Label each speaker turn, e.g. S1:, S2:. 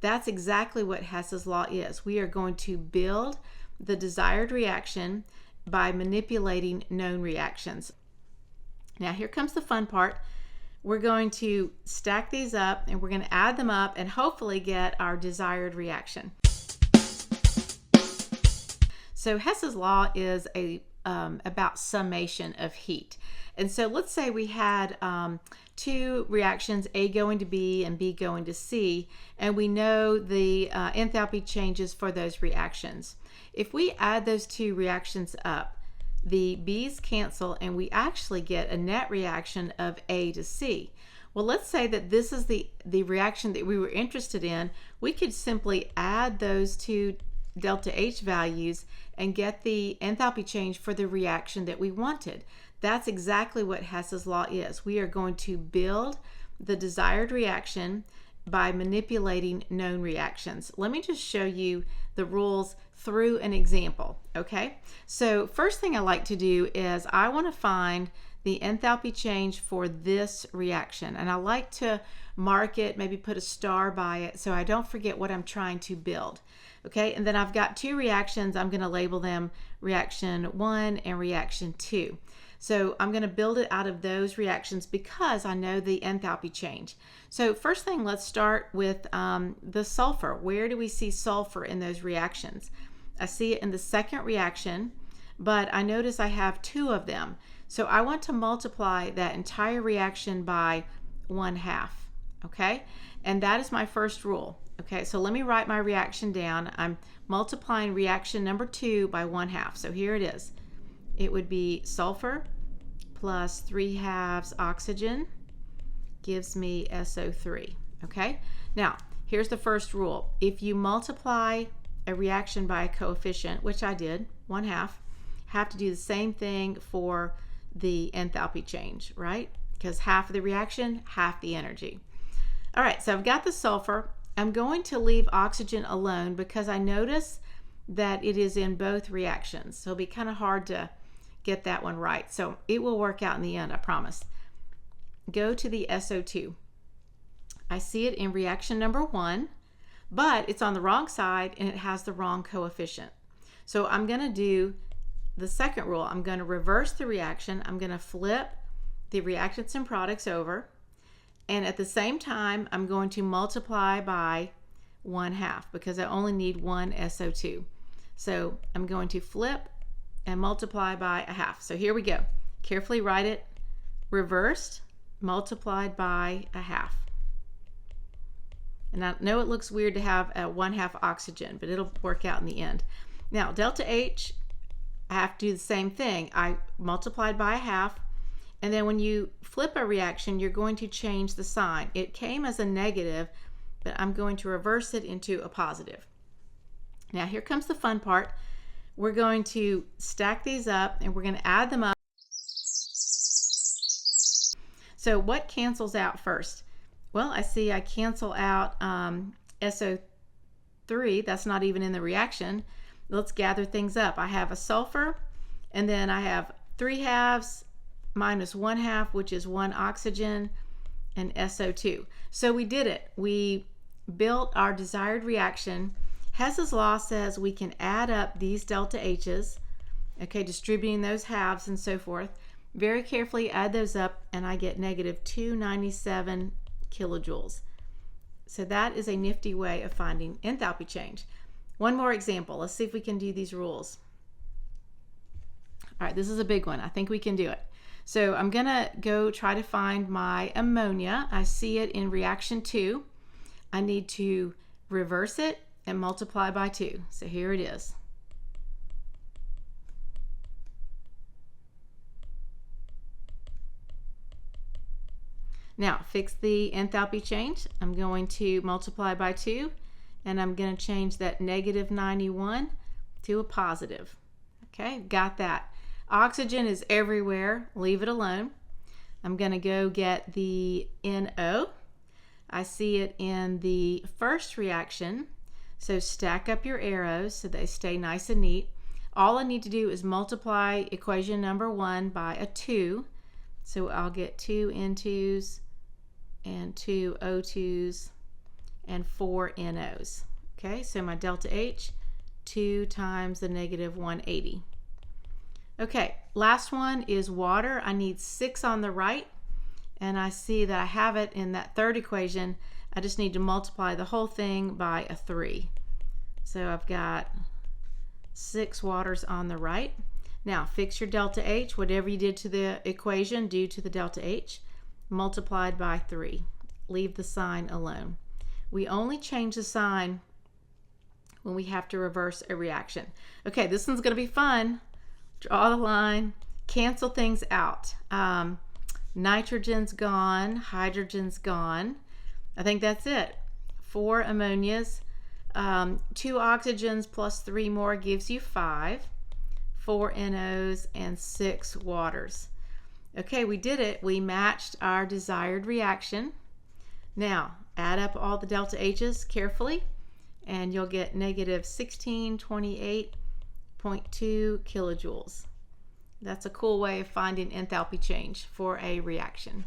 S1: That's exactly what Hess's law is. We are going to build the desired reaction by manipulating known reactions. Now here comes the fun part. We're going to stack these up and we're going to add them up and hopefully get our desired reaction. So Hess's law is about summation of heat. And so let's say we had two reactions, A going to B and B going to C, and we know the enthalpy changes for those reactions. If we add those two reactions up, the B's cancel and we actually get a net reaction of A to C. Well, let's say that this is the reaction that we were interested in. We could simply add those two delta H values and get the enthalpy change for the reaction that we wanted. That's exactly what Hess's law is. We are going to build the desired reaction by manipulating known reactions. Let me just show you the rules through an example, okay? So first thing I like to do is I want to find the enthalpy change for this reaction, and I like to mark it, maybe put a star by it so I don't forget what I'm trying to build. Okay, and then I've got two reactions. I'm going to label them reaction 1 and reaction 2. So I'm going to build it out of those reactions because I know the enthalpy change. So first thing, let's start with the sulfur. Where do we see sulfur in those reactions? I see it in the second reaction, but I notice I have two of them. So I want to multiply that entire reaction by 1/2, okay? And that is my first rule. Okay, so let me write my reaction down. I'm multiplying reaction number 2 by 1/2. So here it is. It would be sulfur plus 3/2 oxygen gives me SO3. Okay, now here's the first rule. If you multiply a reaction by a coefficient, which I did, 1/2, have to do the same thing for the enthalpy change, right? Because half of the reaction, half the energy. All right, so I've got the sulfur. I'm going to leave oxygen alone because I notice that it is in both reactions. So it'll be kind of hard to get that one right. So it will work out in the end, I promise. Go to the SO2. I see it in reaction number 1, but it's on the wrong side and it has the wrong coefficient. So I'm going to do the second rule. I'm going to reverse the reaction. I'm going to flip the reactants and products over. And at the same time, I'm going to multiply by 1/2 because I only need one SO2. So I'm going to flip and multiply by 1/2. So here we go. Carefully write it. Reversed, multiplied by 1/2. And I know it looks weird to have a 1/2 oxygen, but it'll work out in the end. Now, delta H, I have to do the same thing. I multiplied by 1/2. And then when you flip a reaction, you're going to change the sign. It came as a negative, but I'm going to reverse it into a positive. Now here comes the fun part. We're going to stack these up and we're going to add them up. So what cancels out first? Well, I see I cancel out SO3. That's not even in the reaction. Let's gather things up. I have a sulfur, and then I have 3/2 minus 1/2, which is 1 oxygen, and SO2. So we did it. We built our desired reaction. Hess's law says we can add up these delta H's, okay, distributing those halves and so forth. Very carefully add those up, and I get negative 297 kilojoules. So that is a nifty way of finding enthalpy change. One more example. Let's see if we can do these rules. All right, this is a big one. I think we can do it. So I'm going to go try to find my ammonia. I see it in reaction 2. I need to reverse it and multiply by 2. So here it is. Now fix the enthalpy change. I'm going to multiply by 2, and I'm going to change that negative 91 to a positive. Okay, got that. Oxygen is everywhere. Leave it alone. I'm going to go get the NO. I see it in the first reaction. So stack up your arrows so they stay nice and neat. All I need to do is multiply equation number 1 by a 2. So I'll get 2 N2s and 2 O2s and 4 NOs. Okay, so my delta H, 2 times the negative 180. Okay, last one is water. I need 6 on the right, and I see that I have it in that third equation. I just need to multiply the whole thing by a 3. So I've got 6 waters on the right. Now fix your delta H. Whatever you did to the equation, do to the delta H, multiplied by 3. Leave the sign alone. We only change the sign when we have to reverse a reaction. Okay, this one's going to be fun. Draw the line, cancel things out. Nitrogen's gone, hydrogen's gone. I think that's it. 4 ammonias, 2 oxygens plus 3 more gives you 5, 4 NOs, and 6 waters. Okay, we did it. We matched our desired reaction. Now, add up all the delta H's carefully, and you'll get negative 1628.2 kilojoules. That's a cool way of finding enthalpy change for a reaction.